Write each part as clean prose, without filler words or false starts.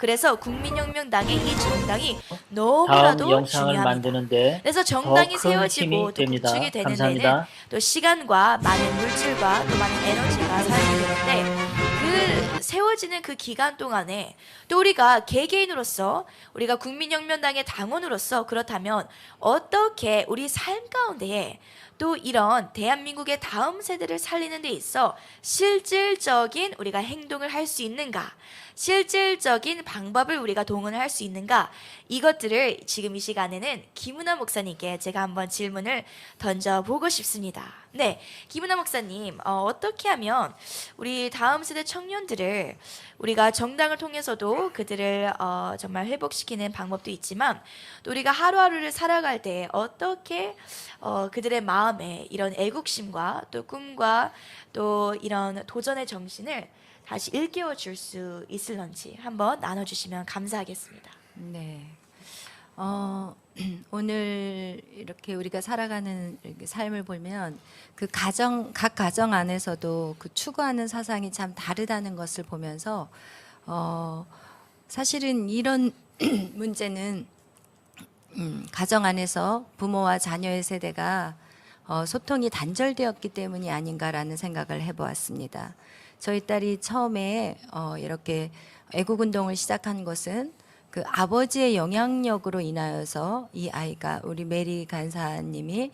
그래서 국민혁명당의 이 정당이 다음 너무나도 영상을 중요합니다. 만드는데 그래서 더 정당이 큰 세워지고 힘이 또 됩니다. 구축이 되는 데는 감사합니다. 또 시간과 많은 물질과 또 많은 에너지가 사용이 되는데 그 세워지는 그 기간 동안에 또 우리가 개개인으로서 우리가 국민혁명당의 당원으로서 그렇다면 어떻게 우리 삶 가운데에 또 이런 대한민국의 다음 세대를 살리는 데 있어 실질적인 우리가 행동을 할 수 있는가, 실질적인 방법을 우리가 동원할 수 있는가, 이것들을 지금 이 시간에는 김은하 목사님께 제가 한번 질문을 던져보고 싶습니다. 네, 김은하 목사님, 어떻게 하면 우리 다음 세대 청년들을 우리가 정당을 통해서도 그들을 정말 회복시키는 방법도 있지만 또 우리가 하루하루를 살아갈 때 어떻게 그들의 마음에 이런 애국심과 또 꿈과 또 이런 도전의 정신을 다시 일깨워 줄 수 있을런지 한번 나눠주시면 감사하겠습니다. 네. 오늘 이렇게 우리가 살아가는 이렇게 삶을 보면 각 가정 안에서도 그 추구하는 사상이 참 다르다는 것을 보면서 사실은 이런 문제는 가정 안에서 부모와 자녀의 세대가 소통이 단절되었기 때문이 아닌가라는 생각을 해보았습니다. 저희 딸이 처음에 이렇게 애국운동을 시작한 것은 그 아버지의 영향력으로 인하여서 이 아이가 우리 메리 간사님이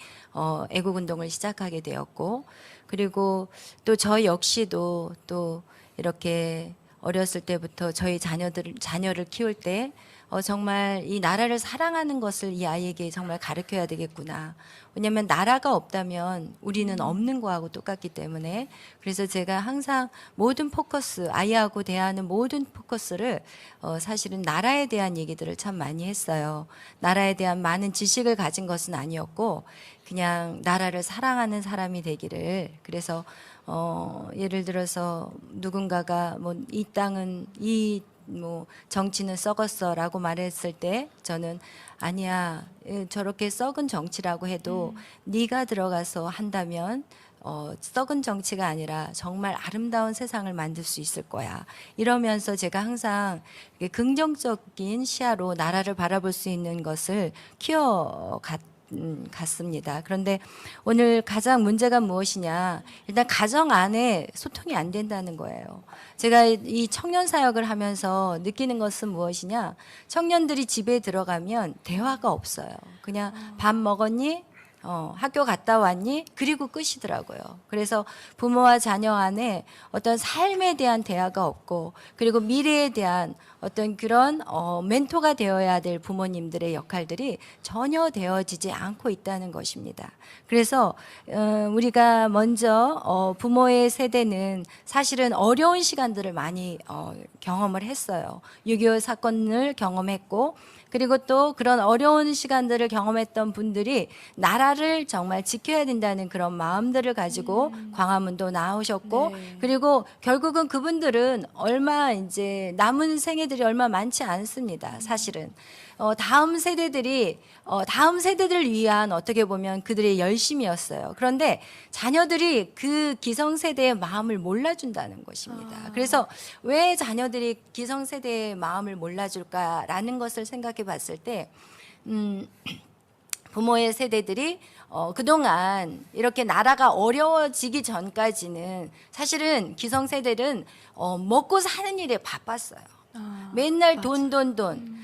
애국운동을 시작하게 되었고, 그리고 또 저 역시도 또 이렇게 어렸을 때부터 저희 자녀를 키울 때 정말 이 나라를 사랑하는 것을 이 아이에게 정말 가르쳐야 되겠구나. 왜냐하면 나라가 없다면 우리는 없는 거하고 똑같기 때문에, 그래서 제가 항상 모든 포커스, 아이하고 대하는 모든 포커스를 사실은 나라에 대한 얘기들을 참 많이 했어요. 나라에 대한 많은 지식을 가진 것은 아니었고 그냥 나라를 사랑하는 사람이 되기를. 그래서 예를 들어서 누군가가 뭐 이 땅은 뭐 정치는 썩었어라고 말했을 때 저는 아니야, 저렇게 썩은 정치라고 해도 네가 들어가서 한다면 썩은 정치가 아니라 정말 아름다운 세상을 만들 수 있을 거야. 이러면서 제가 항상 긍정적인 시야로 나라를 바라볼 수 있는 것을 갔습니다. 그런데 오늘 가장 문제가 무엇이냐? 일단 가정 안에 소통이 안 된다는 거예요. 제가 이 청년 사역을 하면서 느끼는 것은 무엇이냐? 청년들이 집에 들어가면 대화가 없어요. 그냥 밥 먹었니? 학교 갔다 왔니? 그리고 끝이더라고요. 그래서 부모와 자녀 안에 어떤 삶에 대한 대화가 없고, 그리고 미래에 대한 어떤 그런 멘토가 되어야 될 부모님들의 역할들이 전혀 되어지지 않고 있다는 것입니다. 그래서 우리가 먼저 부모의 세대는 사실은 어려운 시간들을 많이 경험을 했어요. 6.25 사건을 경험했고, 그리고 또 그런 어려운 시간들을 경험했던 분들이 나라를 정말 지켜야 된다는 그런 마음들을 가지고 광화문도 나오셨고, 네. 그리고 결국은 그분들은 얼마 이제 남은 생애들이 얼마 많지 않습니다. 사실은 다음 세대들이 다음 세대들을 위한 어떻게 보면 그들의 열심이었어요. 그런데 자녀들이 그 기성세대의 마음을 몰라준다는 것입니다. 그래서 왜 자녀들이 기성세대의 마음을 몰라줄까라는 것을 생각해 봤을 때 부모의 세대들이 그동안 이렇게 나라가 어려워지기 전까지는 사실은 기성세대는 먹고 사는 일에 바빴어요. 맨날 돈.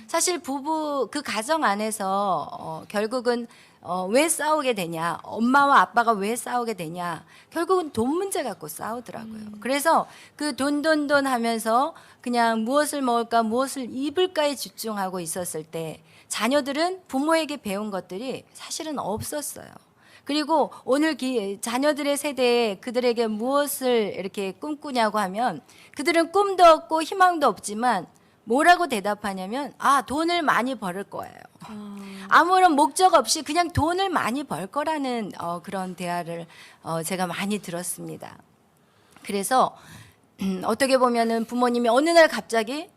사실 부부 그 가정 안에서 결국은 왜 싸우게 되냐? 엄마와 아빠가 왜 싸우게 되냐? 결국은 돈 문제 갖고 싸우더라고요. 그래서 그 돈 하면서 그냥 무엇을 먹을까, 무엇을 입을까에 집중하고 있었을 때 자녀들은 부모에게 배운 것들이 사실은 없었어요. 그리고 오늘 자녀들의 세대에 그들에게 무엇을 이렇게 꿈꾸냐고 하면 그들은 꿈도 없고 희망도 없지만 뭐라고 대답하냐면 돈을 많이 벌을 거예요. 아무런 목적 없이 그냥 돈을 많이 벌 거라는 그런 대화를 제가 많이 들었습니다. 그래서 어떻게 보면은 부모님이 어느 날 갑자기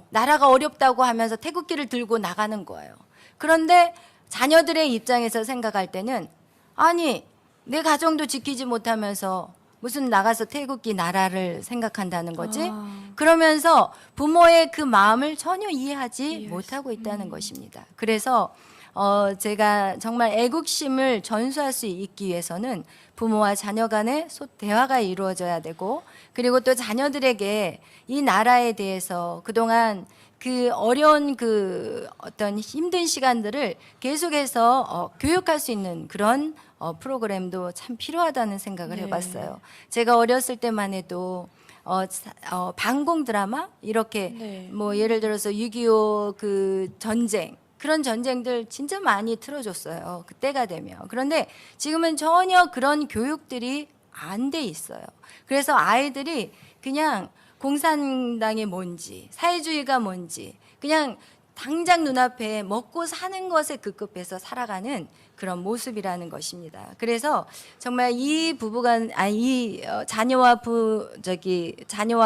나라가 어렵다고 하면서 태극기를 들고 나가는 거예요. 그런데 자녀들의 입장에서 생각할 때는 아니 내 가정도 지키지 못하면서 무슨 나가서 태극기 나라를 생각한다는 거지? 아. 그러면서 부모의 그 마음을 전혀 이해하지 이해할 못하고 있다는 것입니다. 그래서 제가 정말 애국심을 전수할 수 있기 위해서는 부모와 자녀 간의 대화가 이루어져야 되고, 그리고 또 자녀들에게 이 나라에 대해서 그동안 그 어려운 그 어떤 힘든 시간들을 계속해서 교육할 수 있는 그런 프로그램도 참 필요하다는 생각을 네. 해봤어요. 제가 어렸을 때만 해도 반공 드라마 이렇게 네. 뭐 예를 들어서 6.25 그 전쟁, 그런 전쟁들 진짜 많이 틀어줬어요. 그때가 되면. 그런데 지금은 전혀 그런 교육들이 안 돼 있어요. 그래서 아이들이 그냥 공산당이 뭔지, 사회주의가 뭔지, 그냥 당장 눈앞에 먹고 사는 것에 급급해서 살아가는 그런 모습이라는 것입니다. 그래서 정말 이 부부간 자녀와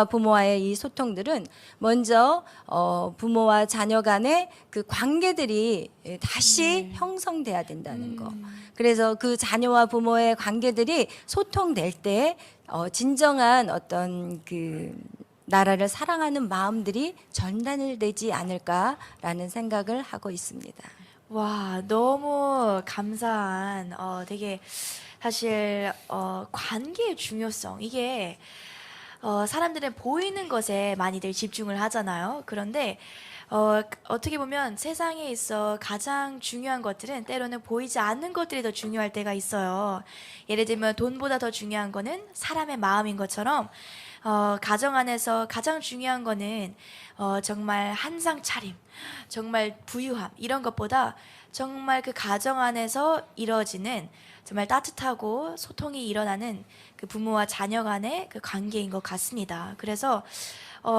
부모와의 이 소통들은 먼저 부모와 자녀 간의 그 관계들이 다시 형성돼야 된다는 거. 그래서 그 자녀와 부모의 관계들이 소통될 때 진정한 어떤 그 나라를 사랑하는 마음들이 전달되지 않을까라는 생각을 하고 있습니다. 와, 너무 감사한, 되게, 사실, 관계의 중요성. 이게, 사람들은 보이는 것에 많이들 집중을 하잖아요. 그런데, 어떻게 보면 세상에 있어 가장 중요한 것들은 때로는 보이지 않는 것들이 더 중요할 때가 있어요. 예를 들면 돈보다 더 중요한 거는 사람의 마음인 것처럼, 가정 안에서 가장 중요한 거는 정말 한상 차림, 정말 부유함 이런 것보다 정말 그 가정 안에서 이루어지는 정말 따뜻하고 소통이 일어나는 그 부모와 자녀 간의 그 관계인 것 같습니다. 그래서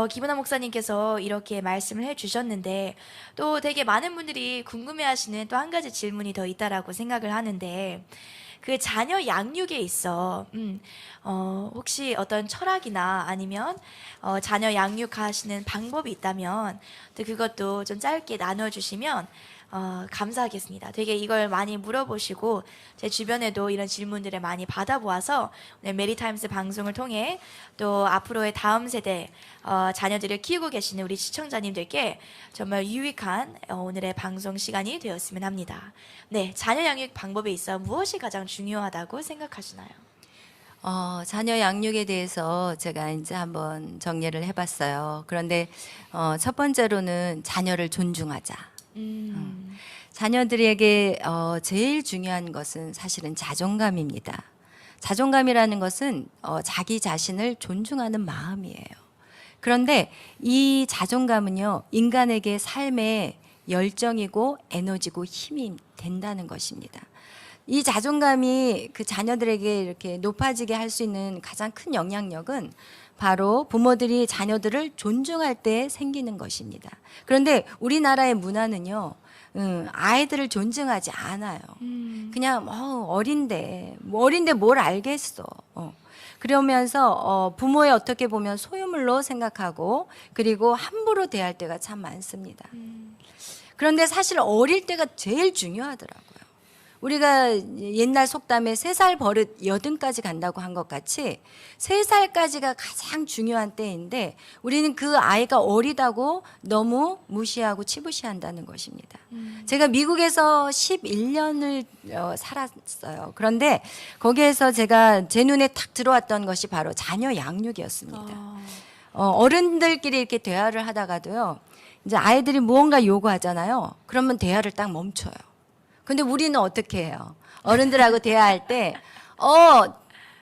김은아 목사님께서 이렇게 말씀을 해주셨는데 또 되게 많은 분들이 궁금해하시는 또 한 가지 질문이 더 있다라고 생각을 하는데 그 자녀 양육에 있어 혹시 어떤 철학이나 아니면 자녀 양육하시는 방법이 있다면 또 그것도 좀 짧게 나눠주시면 감사하겠습니다. 되게 이걸 많이 물어보시고 제 주변에도 이런 질문들을 많이 받아보아서 오늘 메리타임스 방송을 통해 또 앞으로의 다음 세대 자녀들을 키우고 계시는 우리 시청자님들께 정말 유익한 오늘의 방송 시간이 되었으면 합니다. 네, 자녀 양육 방법에 있어 무엇이 가장 중요하다고 생각하시나요? 자녀 양육에 대해서 제가 이제 한번 정리를 해봤어요. 그런데 첫 번째로는 자녀를 존중하자. 자녀들에게 제일 중요한 것은 사실은 자존감입니다. 자존감이라는 것은 자기 자신을 존중하는 마음이에요. 그런데 이 자존감은요, 인간에게 삶의 열정이고 에너지고 힘이 된다는 것입니다. 이 자존감이 그 자녀들에게 이렇게 높아지게 할 수 있는 가장 큰 영향력은 바로 부모들이 자녀들을 존중할 때 생기는 것입니다. 그런데 우리나라의 문화는요, 아이들을 존중하지 않아요. 그냥 어린데 뭘 알겠어. 그러면서 부모의 어떻게 보면 소유물로 생각하고 그리고 함부로 대할 때가 참 많습니다. 그런데 사실 어릴 때가 제일 중요하더라고요. 우리가 옛날 속담에 3살 버릇 80까지 간다고 한 것 같이 3살까지가 가장 중요한 때인데 우리는 그 아이가 어리다고 너무 무시하고 치부시한다는 것입니다. 제가 미국에서 11년을 살았어요. 그런데 거기에서 제가 제 눈에 탁 들어왔던 것이 바로 자녀 양육이었습니다. 어른들끼리 이렇게 대화를 하다가도요, 이제 아이들이 무언가 요구하잖아요. 그러면 대화를 딱 멈춰요. 근데 우리는 어떻게 해요? 어른들하고 대화할 때,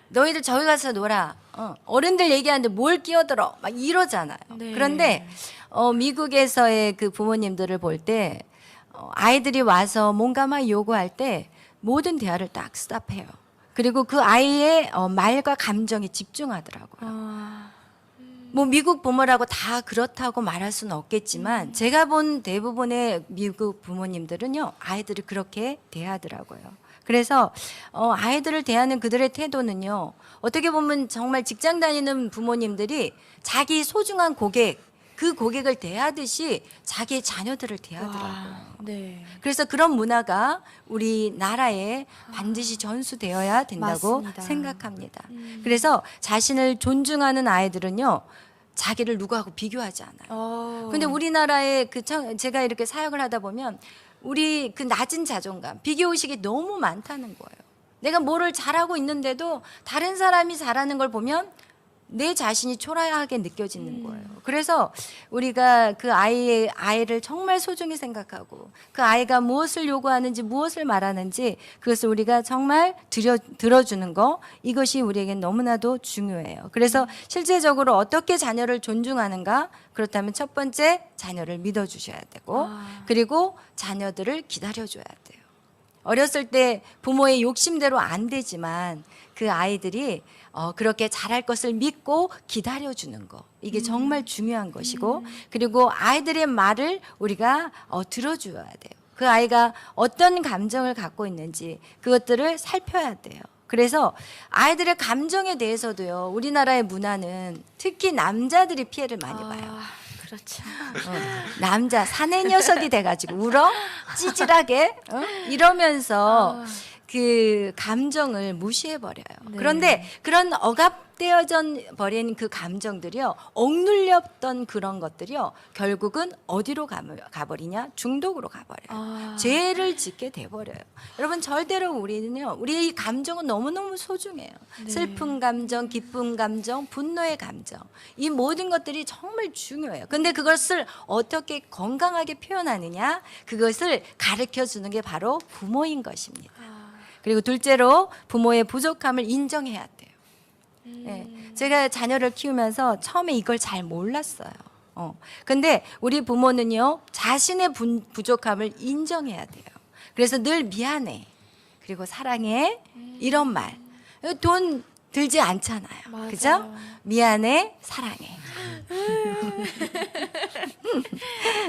너희들 저기 가서 놀아. 어른들 얘기하는데 뭘 끼어들어? 막 이러잖아요. 네. 그런데 미국에서의 그 부모님들을 볼 때 아이들이 와서 뭔가 막 요구할 때 모든 대화를 딱 스탑해요. 그리고 그 아이의 말과 감정에 집중하더라고요. 뭐 미국 부모라고 다 그렇다고 말할 수는 없겠지만 제가 본 대부분의 미국 부모님들은요, 아이들을 그렇게 대하더라고요. 그래서 아이들을 대하는 그들의 태도는요, 어떻게 보면 정말 직장 다니는 부모님들이 자기 소중한 고객, 그 고객을 대하듯이 자기의 자녀들을 대하더라고요. 와, 네. 그래서 그런 문화가 우리나라에 반드시 전수되어야 된다고 맞습니다. 생각합니다. 그래서 자신을 존중하는 아이들은요, 자기를 누구하고 비교하지 않아요. 근데 우리나라에 제가 이렇게 사역을 하다 보면 우리 그 낮은 자존감, 비교의식이 너무 많다는 거예요. 내가 뭐를 잘하고 있는데도 다른 사람이 잘하는 걸 보면 내 자신이 초라하게 느껴지는 거예요. 그래서 우리가 그 아이를 정말 소중히 생각하고 그 아이가 무엇을 요구하는지 무엇을 말하는지 그것을 우리가 정말 들어주는 거, 이것이 우리에겐 너무나도 중요해요. 그래서 실제적으로 어떻게 자녀를 존중하는가? 그렇다면 첫 번째, 자녀를 믿어주셔야 되고, 그리고 자녀들을 기다려줘야 돼요. 어렸을 때 부모의 욕심대로 안 되지만 그 아이들이 그렇게 잘할 것을 믿고 기다려주는 거, 이게 정말 중요한 것이고, 그리고 아이들의 말을 우리가 들어줘야 돼요. 그 아이가 어떤 감정을 갖고 있는지 그것들을 살펴야 돼요. 그래서 아이들의 감정에 대해서도요, 우리나라의 문화는 특히 남자들이 피해를 많이 봐요. 그렇죠. 남자 사내 녀석이 돼가지고 울어 찌질하게 이러면서 그 감정을 무시해 버려요. 네. 그런데 그런 억압되어져 버린 그 감정들이요, 억눌렸던 그런 것들이요, 결국은 어디로 가버리냐? 중독으로 가버려요. 죄를 짓게 돼버려요. 여러분, 절대로 우리는요, 우리의 감정은 너무너무 소중해요. 네. 슬픈 감정, 기쁜 감정, 분노의 감정, 이 모든 것들이 정말 중요해요. 근데 그것을 어떻게 건강하게 표현하느냐, 그것을 가르쳐 주는 게 바로 부모인 것입니다. 그리고 둘째로, 부모의 부족함을 인정해야 돼요. 네. 제가 자녀를 키우면서 처음에 이걸 잘 몰랐어요. 근데 우리 부모는요, 자신의 부족함을 인정해야 돼요. 그래서 늘 미안해, 그리고 사랑해, 이런 말. 돈 들지 않잖아요. 맞아요. 그죠? 미안해, 사랑해.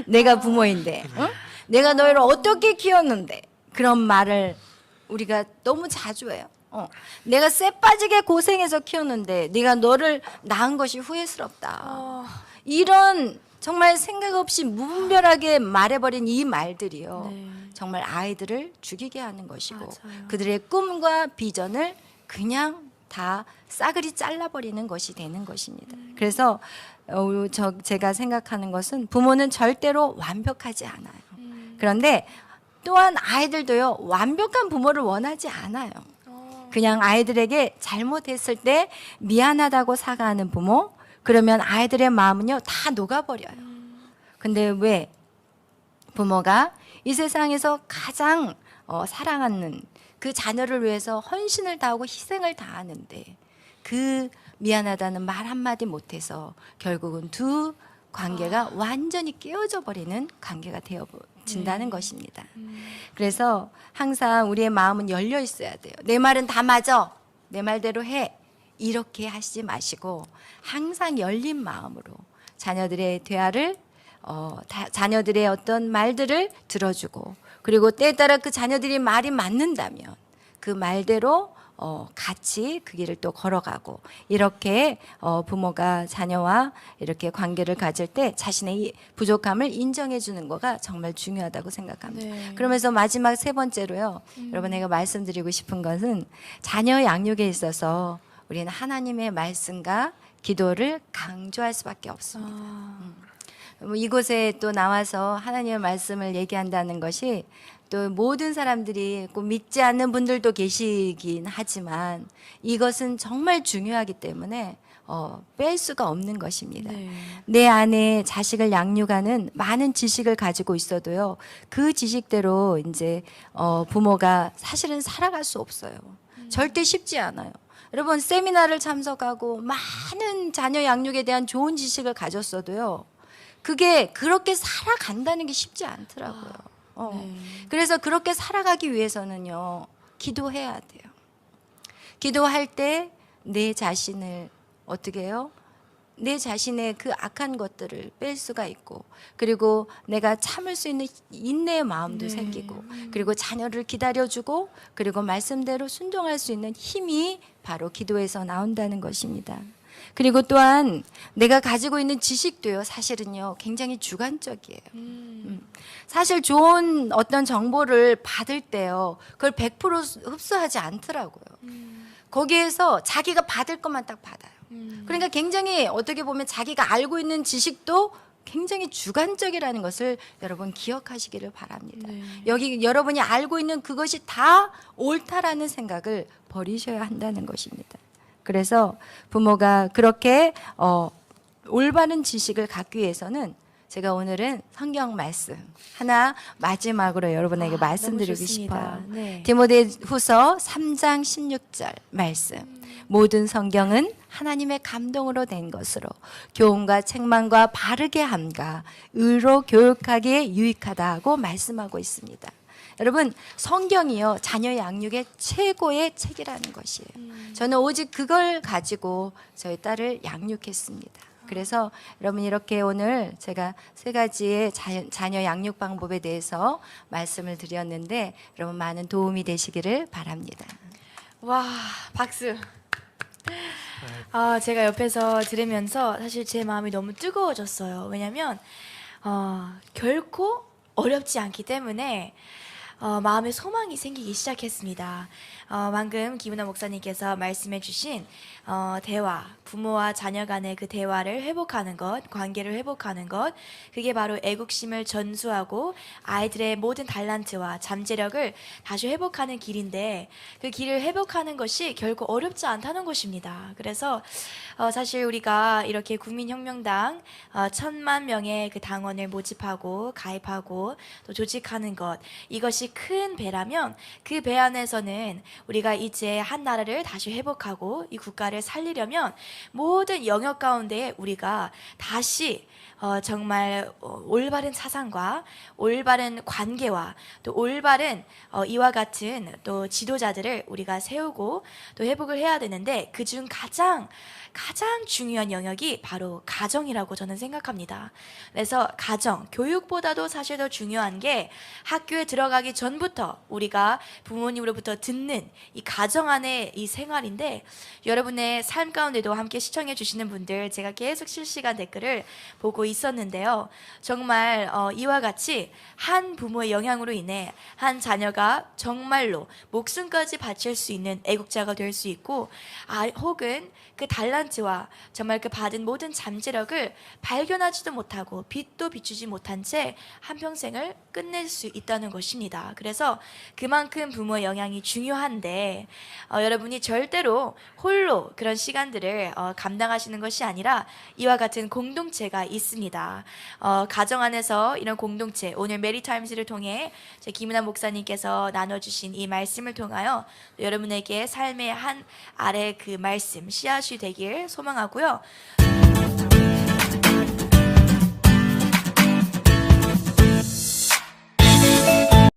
내가 부모인데, 내가 너희를 어떻게 키웠는데, 그런 말을 우리가 너무 자주 해요. 내가 쇠 빠지게 고생해서 키웠는데 네가 너를 낳은 것이 후회스럽다. 이런 정말 생각 없이 무분별하게 말해버린 이 말들이요, 네. 정말 아이들을 죽이게 하는 것이고, 맞아요. 그들의 꿈과 비전을 그냥 다 싸그리 잘라버리는 것이 되는 것입니다. 그래서 제가 생각하는 것은, 부모는 절대로 완벽하지 않아요. 그런데 또한 아이들도요, 완벽한 부모를 원하지 않아요. 그냥 아이들에게 잘못했을 때 미안하다고 사과하는 부모, 그러면 아이들의 마음은요, 다 녹아버려요. 근데 왜 부모가 이 세상에서 가장 사랑하는 그 자녀를 위해서 헌신을 다하고 희생을 다하는데 그 미안하다는 말 한마디 못해서 결국은 두 관계가 완전히 깨어져 버리는 관계가 되어진다는 것입니다. 그래서 항상 우리의 마음은 열려 있어야 돼요. 내 말은 다 맞아, 내 말대로 해, 이렇게 하시지 마시고 항상 열린 마음으로 자녀들의 대화를 자녀들의 어떤 말들을 들어주고, 그리고 때에 따라 그 자녀들이 말이 맞는다면 그 말대로 같이 그 길을 또 걸어가고, 이렇게 부모가 자녀와 이렇게 관계를 가질 때 자신의 이 부족함을 인정해 주는 거가 정말 중요하다고 생각합니다. 네. 그러면서 마지막 세 번째로요, 여러분, 내가 말씀드리고 싶은 것은, 자녀 양육에 있어서 우리는 하나님의 말씀과 기도를 강조할 수밖에 없습니다. 이곳에 또 나와서 하나님의 말씀을 얘기한다는 것이, 또 모든 사람들이 꼭 믿지 않는 분들도 계시긴 하지만 이것은 정말 중요하기 때문에 뺄 수가 없는 것입니다. 네. 내 안에 자식을 양육하는 많은 지식을 가지고 있어도요, 그 지식대로 이제 부모가 사실은 살아갈 수 없어요. 절대 쉽지 않아요. 여러분, 세미나를 참석하고 많은 자녀 양육에 대한 좋은 지식을 가졌어도요, 그게 그렇게 살아간다는 게 쉽지 않더라고요. 네. 그래서 그렇게 살아가기 위해서는요, 기도해야 돼요. 기도할 때 내 자신을 어떻게 해요? 내 자신의 그 악한 것들을 뺄 수가 있고, 그리고 내가 참을 수 있는 인내의 마음도 네. 생기고, 그리고 자녀를 기다려주고, 그리고 말씀대로 순종할 수 있는 힘이 바로 기도에서 나온다는 것입니다. 그리고 또한 내가 가지고 있는 지식도요, 사실은요, 굉장히 주관적이에요. 사실 좋은 어떤 정보를 받을 때요, 그걸 100% 흡수하지 않더라고요. 거기에서 자기가 받을 것만 딱 받아요. 그러니까 굉장히 어떻게 보면 자기가 알고 있는 지식도 굉장히 주관적이라는 것을 여러분 기억하시기를 바랍니다. 네. 여기 여러분이 알고 있는 그것이 다 옳다라는 생각을 버리셔야 한다는 것입니다. 그래서 부모가 그렇게 올바른 지식을 갖기 위해서는 제가 오늘은 성경 말씀 하나 마지막으로 여러분에게 말씀드리고 너무 좋습니다. 싶어요. 네. 디모데후서 3장 16절 말씀. 모든 성경은 하나님의 감동으로 된 것으로 교훈과 책망과 바르게 함과 의로 교육하기에 유익하다고 말씀하고 있습니다. 여러분, 성경이요, 자녀 양육의 최고의 책이라는 것이에요. 저는 오직 그걸 가지고 저희 딸을 양육했습니다. 그래서 여러분, 이렇게 오늘 제가 3가지의 자녀 양육 방법에 대해서 말씀을 드렸는데 여러분 많은 도움이 되시기를 바랍니다. 와, 박수. 제가 옆에서 들으면서 사실 제 마음이 너무 뜨거워졌어요. 왜냐면 결코 어렵지 않기 때문에 마음에 소망이 생기기 시작했습니다. 방금 김은아 목사님께서 말씀해 주신 대화, 부모와 자녀 간의 그 대화를 회복하는 것, 관계를 회복하는 것, 그게 바로 애국심을 전수하고 아이들의 모든 달란트와 잠재력을 다시 회복하는 길인데, 그 길을 회복하는 것이 결코 어렵지 않다는 것입니다. 그래서 사실 우리가 이렇게 국민혁명당 1,000만 명의 그 당원을 모집하고 가입하고 또 조직하는 것, 이것이 큰 배라면 그 배 안에서는 우리가 이제 한 나라를 다시 회복하고 이 국가를 살리려면 모든 영역 가운데 우리가 다시 정말 올바른 사상과 올바른 관계와 또 올바른 이와 같은 또 지도자들을 우리가 세우고 또 회복을 해야 되는데, 그중 가장 중요한 영역이 바로 가정이라고 저는 생각합니다. 그래서 가정, 교육보다도 사실 더 중요한 게 학교에 들어가기 전부터 우리가 부모님으로부터 듣는 이 가정 안의 이 생활인데, 여러분의 삶 가운데도 함께 시청해 주시는 분들 제가 계속 실시간 댓글을 보고 있었는데요. 정말 이와 같이 한 부모의 영향으로 인해 한 자녀가 정말로 목숨까지 바칠 수 있는 애국자가 될 수 있고, 혹은 그 달란트와 정말 그 받은 모든 잠재력을 발견하지도 못하고 빛도 비추지 못한 채 한평생을 끝낼 수 있다는 것입니다. 그래서 그만큼 부모의 영향이 중요한데 여러분이 절대로 홀로 그런 시간들을 감당하시는 것이 아니라 이와 같은 공동체가 있습니다. 가정 안에서 이런 공동체, 오늘 메리타임즈를 통해 제 김은아 목사님께서 나눠주신 이 말씀을 통하여 여러분에게 삶의 한 알의 그 말씀, 씨앗이 되길 소망하고요.